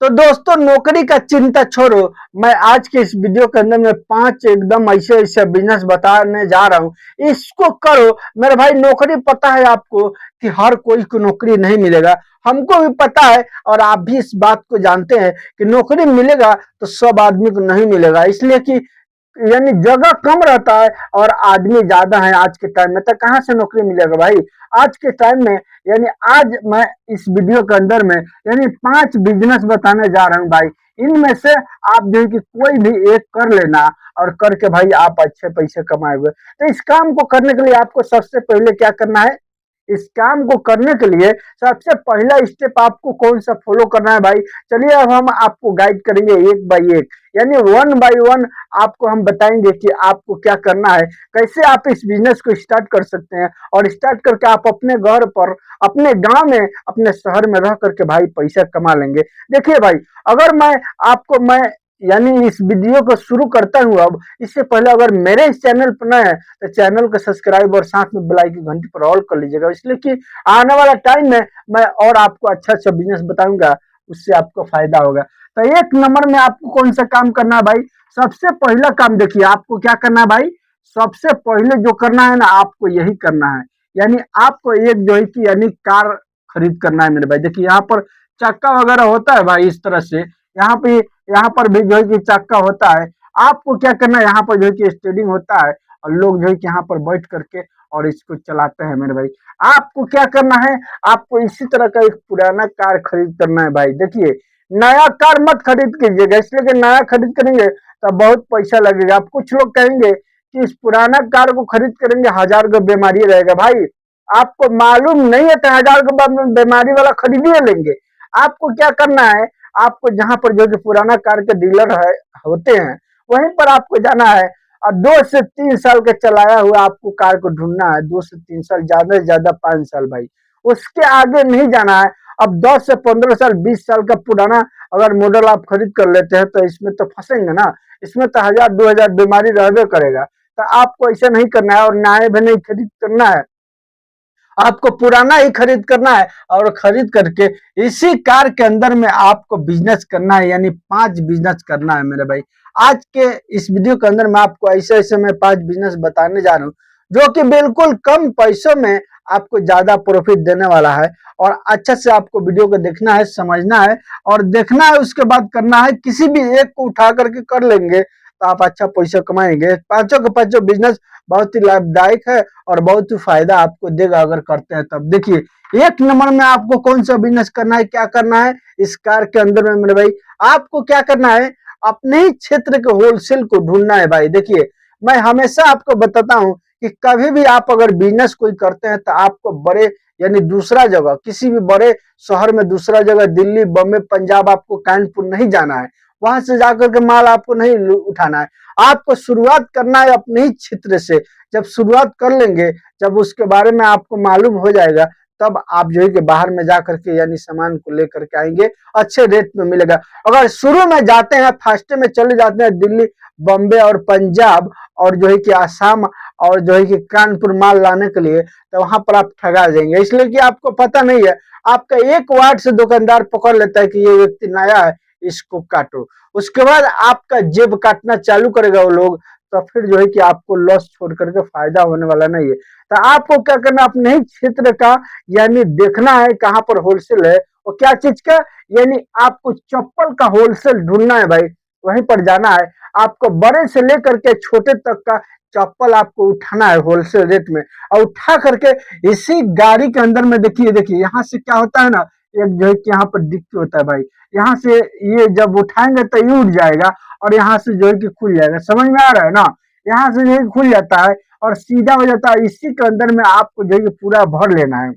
तो दोस्तों नौकरी का चिंता छोड़ो। मैं आज के इस वीडियो के अंदर में 5 एकदम ऐसे ऐसे बिजनेस बताने जा रहा हूँ। इसको करो मेरे भाई। नौकरी पता है आपको कि हर कोई को नौकरी नहीं मिलेगा। हमको भी पता है और आप भी इस बात को जानते हैं कि नौकरी मिलेगा तो सब आदमी को नहीं मिलेगा, इसलिए कि यानी जगह कम रहता है और आदमी ज्यादा है आज के टाइम में। तो कहाँ से नौकरी मिलेगा भाई आज के टाइम में। यानी आज मैं इस वीडियो के अंदर में यानी 5 बिजनेस बताने जा रहा हूँ भाई। इनमें से आप जो है कि कोई भी एक कर लेना और करके भाई आप अच्छे पैसे कमाएंगे। तो इस काम को करने के लिए आपको सबसे पहले क्या करना है। इस काम को करने के लिए सबसे पहला स्टेप आपको कौन सा फॉलो करना है भाई। चलिए अब हम आपको गाइड करेंगे एक बाय एक, यानी वन बाय वन आपको हम बताएंगे कि आपको क्या करना है, कैसे आप इस बिजनेस को स्टार्ट कर सकते हैं और स्टार्ट करके आप अपने घर पर, अपने गांव में, अपने शहर में रह करके भाई पैसा कमा लेंगे। देखिए भाई, अगर मैं यानी इस वीडियो को शुरू करता हूँ अब, इससे पहले अगर मेरे इस चैनल पर नए हैं तो चैनल को सब्सक्राइब और साथ में बेल आइकन घंटी पर ऑल कर लीजिएगा, इसलिए कि आने वाला टाइम में मैं और आपको अच्छा अच्छा बिजनेस बताऊंगा, उससे आपको फायदा होगा। तो एक नंबर में आपको कौन सा काम करना है भाई। सबसे पहला काम देखिए आपको क्या करना है भाई। सबसे पहले जो करना है ना, आपको यही करना है, यानी आपको एक जो है कि यानी कार खरीद करना है मेरे भाई। देखिए यहाँ पर चक्का वगैरह होता है भाई, इस तरह से यहाँ पर भी जो है कि चक्का होता है। आपको क्या करना है, यहाँ पर जो है कि स्टेयरिंग होता है और लोग जो है कि यहाँ पर बैठ करके और इसको चलाते हैं मेरे भाई। आपको क्या करना है, आपको इसी तरह का एक पुराना कार खरीद करना है भाई। देखिए नया कार मत खरीद कीजिएगा, इसलिए कि नया खरीद करेंगे तो बहुत पैसा लगेगा। आप कुछ लोग कहेंगे कि इस पुराना कार को खरीद करेंगे 1000 का बीमारी रहेगा भाई। आपको मालूम नहीं है तो 1000 का बीमारी वाला खरीद ही लेंगे। आपको क्या करना है, आपको जहां पर जो कि पुराना कार के डीलर है होते हैं वहीं पर आपको जाना है और 2 से 3 साल का चलाया हुआ आपको कार को ढूंढना है। 2 से 3 साल, ज्यादा से ज्यादा 5 साल भाई, उसके आगे नहीं जाना है। अब 10 से 15 साल, 20 साल का पुराना अगर मॉडल आप खरीद कर लेते हैं तो इसमें तो फंसेंगे ना, इसमें तो 1000 2000 बीमारी रहबे करेगा। तो आपको ऐसा नहीं करना है और नया भी नहीं खरीद करना है, आपको पुराना ही खरीद करना है और खरीद करके इसी कार के अंदर में आपको बिजनेस करना है, यानी 5 बिजनेस करना है मेरे भाई। आज के इस वीडियो के अंदर मैं आपको ऐसे ऐसे मैं 5 बिजनेस बताने जा रहा हूँ जो कि बिल्कुल कम पैसों में आपको ज्यादा प्रॉफिट देने वाला है। और अच्छा से आपको वीडियो को देखना है, समझना है और देखना है, उसके बाद करना है। किसी भी एक को उठा करके कर लेंगे तो आप अच्छा पैसा कमाएंगे। पांचों के पांचों बिजनेस बहुत ही लाभदायक है और बहुत ही फायदा आपको देगा अगर करते हैं तब। देखिए एक नंबर में आपको कौन सा बिजनेस करना है, क्या करना है इस कार के अंदर में मेरे भाई। आपको क्या करना है, अपने ही क्षेत्र के होलसेल को ढूंढना है भाई। देखिए मैं हमेशा आपको बताता हूं कि कभी भी आप अगर बिजनेस कोई करते हैं तो आपको बड़े यानी दूसरा जगह, किसी भी बड़े शहर में दूसरा जगह, दिल्ली, बम्बई, पंजाब, आपको कानपुर नहीं जाना है। वहां से जाकर के माल आपको नहीं उठाना है। आपको शुरुआत करना है अपने ही क्षेत्र से। जब शुरुआत कर लेंगे, जब उसके बारे में आपको मालूम हो जाएगा, तब आप जो है कि बाहर में जाकर के यानी सामान को लेकर के आएंगे, अच्छे रेट में मिलेगा। अगर शुरू में जाते हैं, फास्ट में चले जाते हैं दिल्ली, बॉम्बे और पंजाब और जो है कि आसाम और जो है कि कानपुर माल लाने के लिए, तो वहां पर आप ठगा जाएंगे, इसलिए कि आपको पता नहीं है। आपका एक वार्ड से दुकानदार पकड़ लेता है कि ये व्यक्ति नया है, इसको काटो। उसके बाद आपका जेब काटना चालू करेगा वो लोग, तो फिर जो है कि आपको लॉस छोड़ करके फायदा होने वाला नहीं है। तो आपको क्या करना, अपने ही क्षेत्र का यानी देखना है कहां पर होलसेल है और क्या चीज का, यानी आपको चप्पल का होलसेल ढूंढना है भाई। वहीं पर जाना है, आपको बड़े से लेकर के छोटे तक का चप्पल आपको उठाना है होलसेल रेट में और उठा करके इसी गाड़ी के अंदर में देखिए देखिए यहाँ से क्या होता है ना, एक जो है कि यहाँ पर डिक्की होता है भाई। यहाँ से ये जब उठाएंगे तो ये उठ जाएगा और यहाँ से जो है कि खुल जाएगा। समझ में आ रहा है ना, यहाँ से जो है खुल जाता है और सीधा हो जाता है। इसी के अंदर में आपको जो है कि पूरा भर लेना है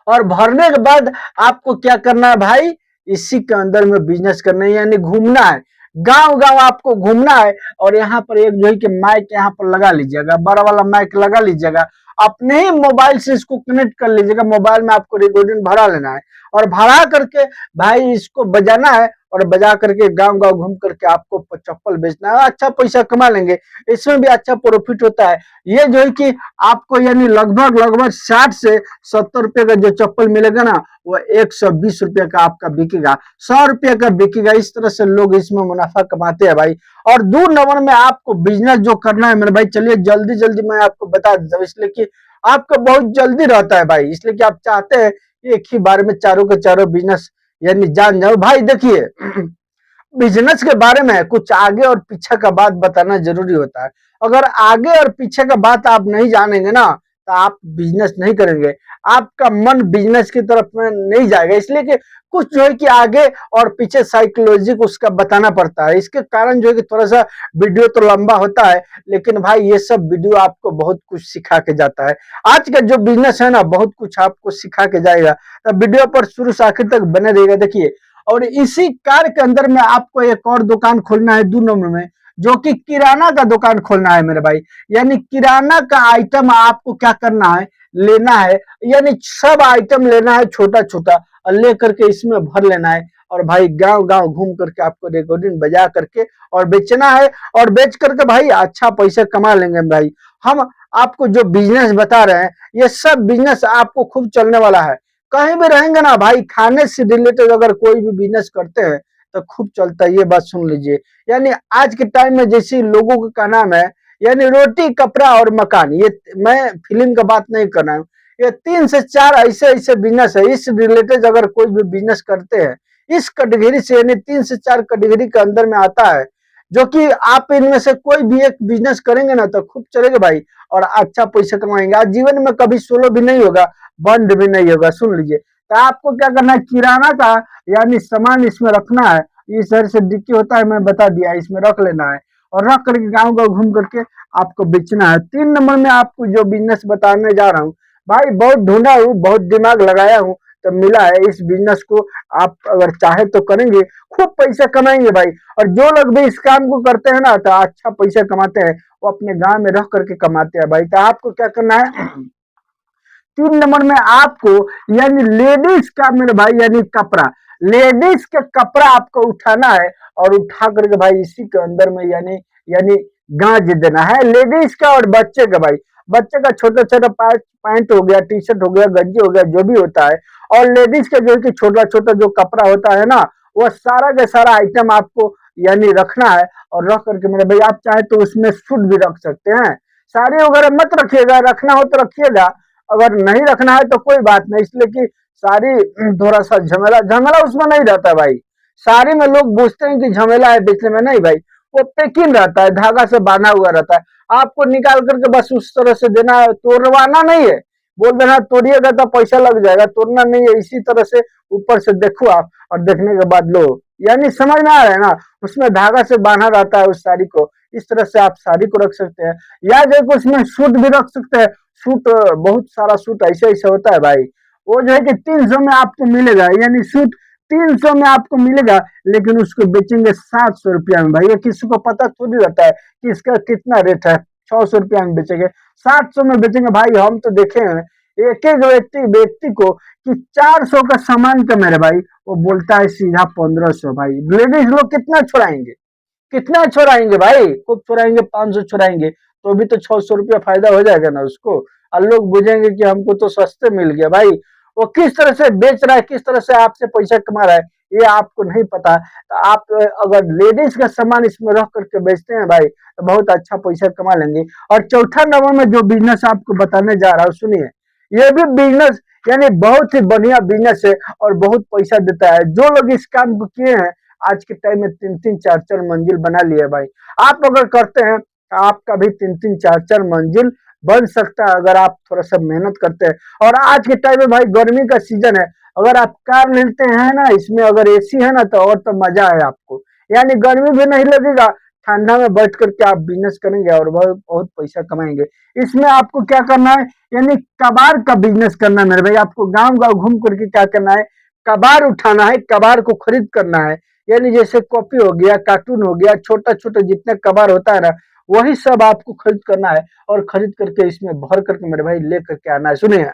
और भरने के बाद आपको क्या करना है भाई, इसी के अंदर में बिजनेस करना है, यानी घूमना है। गांव गांव आपको घूमना है और यहाँ पर एक जो है कि माइक यहाँ पर लगा लीजिएगा, बड़ा वाला माइक लगा लीजिएगा। अपने ही मोबाइल से इसको कनेक्ट कर लीजिएगा। मोबाइल में आपको रिकॉर्डिंग भरा लेना है और भरा करके भाई इसको बजाना है और बजा करके गांव गांव घूम करके आपको चप्पल बेचना है, अच्छा पैसा कमा लेंगे, इसमें भी अच्छा प्रॉफिट होता है। ये जो है कि आपको यानी लगभग लगभग 60 से 70 रुपए का जो चप्पल मिलेगा ना, वो 120 रुपए का आपका बिकेगा, 100 रुपए का बिकेगा। इस तरह से लोग इसमें मुनाफा कमाते हैं भाई। और 2 नंबर में आपको बिजनेस जो करना है मेरे भाई, चलिए जल्दी जल्दी मैं आपको बता देता हूँ, इसलिए कि आपको बहुत जल्दी रहता है भाई, इसलिए कि आप चाहते हैं एक ही बार में चारों के चारों बिजनेस यानी जान जाओ। भाई देखिए बिजनेस के बारे में कुछ आगे और पीछे का बात बताना जरूरी होता है। अगर आगे और पीछे का बात आप नहीं जानेंगे ना, तो आप बिजनेस नहीं करेंगे, आपका मन बिजनेस की तरफ में नहीं जाएगा। इसलिए कि कुछ जो है कि आगे और पीछे साइकोलॉजी को उसका बताना पड़ता है। इसके कारण जो है कि थोड़ा सा वीडियो तो लंबा होता है, लेकिन भाई ये सब वीडियो आपको बहुत कुछ सिखा के जाता है। आज का जो बिजनेस है ना, बहुत कुछ आपको सिखा के जाएगा, तो वीडियो पर शुरू से आखिर तक बने रहेगा। देखिए, और इसी कार के अंदर में आपको एक और दुकान खोलना है 2 नंबर में, जो कि किराना का दुकान खोलना है मेरे भाई। यानी किराना का आइटम आपको क्या करना है, लेना है, यानी सब आइटम लेना है छोटा छोटा, और ले करके इसमें भर लेना है, और भाई गांव गांव घूम करके आपको रिकॉर्डिंग बजा करके और बेचना है, और बेच करके भाई अच्छा पैसा कमा लेंगे भाई। हम आपको जो बिजनेस बता रहे हैं, ये सब बिजनेस आपको खूब चलने वाला है। कहीं भी रहेंगे ना भाई, खाने से रिलेटेड अगर कोई भी बिजनेस करते हैं तो खूब चलता है, ये बात सुन लीजिए। यानी आज के टाइम में जैसे लोगों का नाम है, यानी रोटी कपड़ा और मकान, ये मैं फिल्म का बात नहीं कर रहा हूँ, ये 3 से 4 ऐसे ऐसे बिजनेस है। इस रिलेटेड अगर कोई भी बिजनेस करते हैं इस कैटेगरी से, यानी 3 से 4 कैटेगरी के अंदर में आता है, जो कि आप इनमें से कोई भी एक बिजनेस करेंगे ना तो खूब चलेगा भाई, और अच्छा पैसा कमाएंगे। आज जीवन में कभी सोलो भी नहीं होगा, बंद भी नहीं होगा। सुन लीजिए, तो आपको क्या करना है, किराना का यानी सामान इसमें रखना है। इस तरह से डिक्की होता है, मैं बता दिया, इसमें रख लेना है, और रख करके गांव गांव घूम करके आपको बेचना है। 3 नंबर में आपको जो बिजनेस बताने जा रहा हूँ भाई, बहुत ढूंढा हूँ, बहुत दिमाग लगाया हूँ, तो मिला है इस बिजनेस को। आप अगर चाहे तो करेंगे, खूब पैसा कमाएंगे भाई। और जो लोग भी इस काम को करते हैं ना, तो अच्छा पैसा कमाते हैं, वो अपने गांव में रह करके कमाते हैं भाई। तो आपको क्या करना है 3 नंबर में आपको, यानी लेडीज का मेरे भाई, यानी कपड़ा, लेडीज का कपड़ा आपको उठाना है, और उठा करके भाई इसी के अंदर में यानी यानी गांज देना है, लेडीज का और बच्चे का भाई। बच्चे का छोटा छोटा पैंट हो गया, टी शर्ट हो गया, गंजी हो गया, जो भी होता है, और लेडीज का जो है कि छोटा छोटा जो कपड़ा होता है ना, वो सारा का सारा आइटम आपको यानी रखना है। और रख करके मेरे भाई, आप चाहे तो उसमें सूट भी रख सकते हैं, साड़ी वगैरह मत रखिएगा, रखना हो तो रखिएगा, अगर नहीं रखना है तो कोई बात नहीं, इसलिए कि साड़ी थोड़ा सा झमेला झमेला उसमें नहीं रहता भाई। साड़ी में लोग पूछते हैं कि झमेला है बेचने में, नहीं भाई, वो पैकिंग रहता है, धागा से बांधा हुआ रहता है, आपको निकाल करके बस उस तरह से देना है, तोड़वाना नहीं है। बोल देना तोड़िएगा तो पैसा लग जाएगा, तोड़ना नहीं है, इसी तरह से ऊपर से देखो आप, और देखने के बाद लो, यानी समझ में आ रहा है ना, उसमें धागा से बांधा रहता है उस साड़ी को। इस तरह से आप साड़ी को रख सकते हैं, या जो उसमें सूट भी रख सकते हैं। सूट बहुत सारा सूट ऐसे ऐसे होता है भाई, वो जो है कि 300 में आपको मिलेगा, यानी सूट 300 में आपको मिलेगा, लेकिन उसको बेचेंगे 700 रुपया में भाई। ये किसी को पता थोड़ी रहता है कि इसका कितना रेट है, 600 रुपया में बेचेंगे, 700 में बेचेंगे भाई। हम तो देखे हैं एक एक व्यक्ति को कि 400 का सामान का मेरे भाई, वो बोलता है सीधा 1500 भाई। लेडीज लोग कितना छुड़ाएंगे, कितना छोड़ाएंगे भाई, खूब छोड़ाएंगे, 500 छोड़ाएंगे, तो भी तो 600 रुपया फायदा हो जाएगा ना उसको। और लोग बुझेंगे कि हमको तो सस्ते मिल गया भाई। वो किस तरह से बेच रहा है, किस तरह से आपसे पैसा कमा रहा है, ये आपको नहीं पता। तो आप अगर लेडीज का सामान इसमें रख करके बेचते हैं भाई, तो बहुत अच्छा पैसा कमा लेंगे। और चौथा नंबर में जो बिजनेस आपको बताने जा रहा हूँ, सुनिए, ये भी बिजनेस यानी बहुत ही बढ़िया बिजनेस है, और बहुत पैसा देता है। जो लोग इस काम को किए हैं आज के टाइम में 3-3 4-4 मंजिल बना लिए भाई। आप अगर करते हैं तो आपका भी 3-3 4-4 मंजिल बन सकता है, अगर आप थोड़ा सा मेहनत करते हैं। और आज के टाइम में भाई गर्मी का सीजन है, अगर आप कार लेते हैं ना, इसमें अगर एसी है ना, तो और तो मजा है आपको, यानी गर्मी भी नहीं लगेगा, ठंडा में बैठ करके आप बिजनेस करेंगे और बहुत बहुत पैसा कमाएंगे। इसमें आपको क्या करना है, यानी कबाड़ का बिजनेस करना है मेरे भाई। आपको गांव गांव घूम करके क्या करना है, कबाड़ उठाना है, कबाड़ को खरीद करना है। यानी जैसे कॉपी हो गया, कार्टून हो गया, छोटा छोटा जितने कबाड़ होता है ना, वही सब आपको खरीद करना है, और खरीद करके इसमें भर करके मेरे भाई ले करके आना है। सुनिए,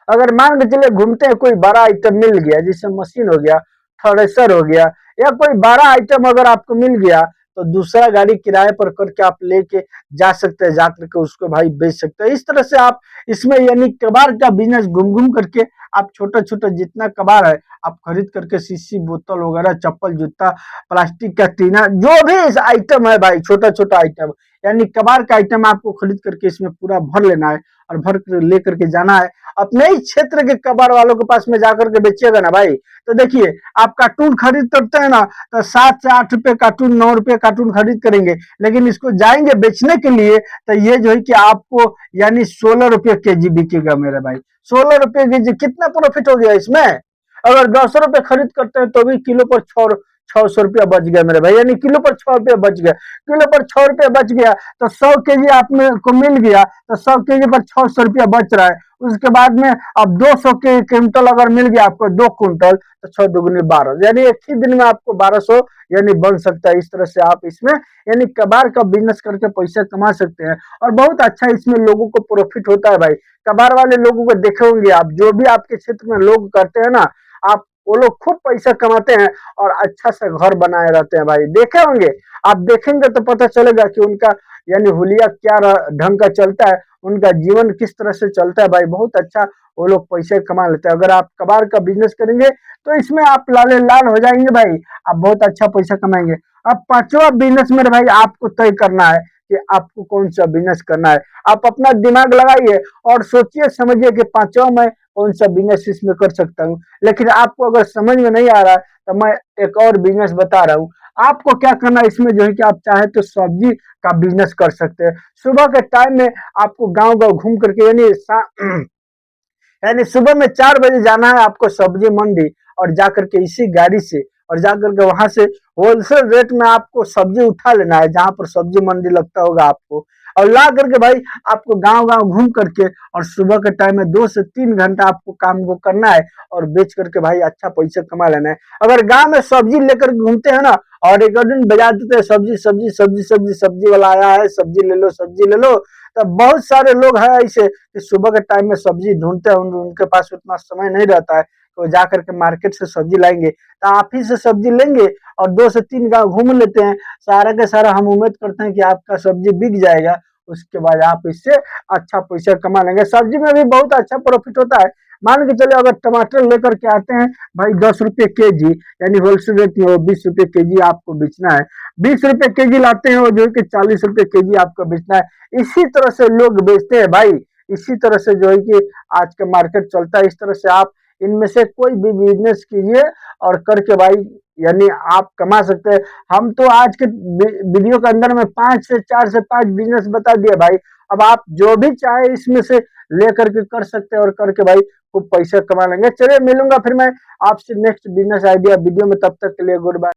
अगर मान के चले घूमते हैं कोई बड़ा आइटम मिल गया, जैसे मशीन हो गया, थ्रेसर हो गया, या कोई बड़ा आइटम अगर आपको मिल गया तो दूसरा गाड़ी किराए पर करके आप लेके जा सकते हैं, जा करके उसको भाई बेच सकते हैं। इस तरह से आप इसमें यानी कबाड़ का बिजनेस घूम घूम करके आप छोटा छोटा जितना कबाड़ है आप खरीद करके शीशी बोतल वगैरह, चप्पल जूता, प्लास्टिक का टीना, जो भी इस आइटम है भाई, छोटा छोटा आइटम यानी कबाड़ का आइटम आपको खरीद करके इसमें पूरा भर लेना है और भर कर लेकर के जाना है अपने ही क्षेत्र के कबाड़ वालों के पास में जाकर के बेचिएगा ना भाई। तो देखिए, आप कार्टून खरीद करते हैं ना, तो 7 से 8 रुपए कार्टून, 9 रुपए कार्टून खरीद करेंगे, लेकिन इसको जाएंगे बेचने के लिए तो ये जो है कि आपको यानी 16 रुपये केजी बिकेगा मेरे भाई। 16 रुपये केजी, कितना प्रॉफिट हो गया इसमें। अगर 10 रुपए खरीद करते हैं तो भी किलो पर 600 रुपया बच गया मेरे भाई, यानी किलो पर 6 रुपया बच गया। किलो पर 6 रुपया बच गया तो 100 केजी आप में को मिल गया, तो 100 केजी पर 600 रुपया बच रहा है। उसके बाद में अब 200 के क्विंटल अगर मिल गया आपको, 2 क्विंटल, तो 6 दूनी 12, यानी एक ही दिन में आपको 1200 यानी बन सकता है। इस तरह से आप इसमें यानी कबाड़ का बिजनेस करके पैसा कमा सकते हैं और बहुत अच्छा इसमें लोगों को प्रॉफिट होता है भाई। कबाड़ वाले लोगों को देखे होंगे आप, जो भी आपके क्षेत्र में लोग करते हैं ना, आप वो लोग खूब पैसा कमाते हैं और अच्छा सा घर बनाए रहते हैं भाई, देखे होंगे आप। देखेंगे तो पता चलेगा कि उनका यानी हुलिया क्या ढंग का चलता है, उनका जीवन किस तरह से चलता है भाई। बहुत अच्छा वो लोग पैसे कमा लेते हैं। अगर आप कबाड़ का बिजनेस करेंगे तो इसमें आप लाले लाल हो जाएंगे भाई, आप बहुत अच्छा पैसा कमाएंगे। अब पांचवा बिजनेस मेरे भाई आपको तय करना है कि आपको कौन सा बिजनेस करना है। आप अपना दिमाग लगाइए और सोचिए समझिए कि पांचवा में कौन सा बिजनेस इसमें कर सकता हूँ। लेकिन आपको अगर समझ में नहीं आ रहा तो मैं एक और बिजनेस बता रहा हूँ। आपको क्या करना है इसमें जो है कि आप चाहे तो सब्जी का बिजनेस कर सकते हैं। सुबह के टाइम में आपको गांव गांव घूम करके यानी सुबह में 4 बजे जाना है आपको सब्जी मंडी, और जाकर के इसी गाड़ी से और जाकर के वहां से होलसेल रेट में आपको सब्जी उठा लेना है, जहां पर सब्जी मंडी लगता होगा आपको, और ला करके भाई आपको गांव गांव घूम करके और सुबह के टाइम में 2 से 3 घंटा आपको काम को करना है और बेच करके भाई अच्छा पैसा कमा लेना है। अगर गांव में सब्जी लेकर घूमते हैं ना और एक दिन बजा देते हैं सब्जी सब्जी सब्जी सब्जी, सब्जी वाला आया है सब्जी ले लो सब्जी ले लो, तो बहुत सारे लोग हैं ऐसे कि सुबह के टाइम में सब्जी ढूंढते हैं, उनके पास उतना समय नहीं रहता है तो जाकर के मार्केट से सब्जी लाएंगे, तो आप ही से सब्जी लेंगे और 2 से 3 गांव घूम लेते हैं। सारा का सारा हम उम्मीद करते हैं कि आपका सब्जी बिक जाएगा, उसके बाद आप इससे अच्छा पैसा कमा लेंगे। सब्जी में भी बहुत अच्छा प्रॉफिट होता है। मान के चले अगर टमाटर लेकर के आते हैं भाई 10 रुपये केजी, यानी होलसेल रेट में 20 रुपये केजी आपको बेचना है। 20 रुपये केजी लाते हैं और जो है कि 40 रुपये केजी आपको बेचना है। इसी तरह से लोग बेचते हैं भाई, इसी तरह से जो है कि आज का मार्केट चलता है। इस तरह से आप इनमें से कोई भी बिजनेस कीजिए और करके भाई यानी आप कमा सकते हैं। हम तो आज के वीडियो के अंदर में 4 से 5 बिजनेस बता दिए भाई। अब आप जो भी चाहे इसमें से ले करके कर सकते हैं और करके भाई खूब पैसा कमा लेंगे। चलिए मिलूंगा फिर मैं आपसे नेक्स्ट बिजनेस आइडिया वीडियो में, तब तक के लिए गुड बाय।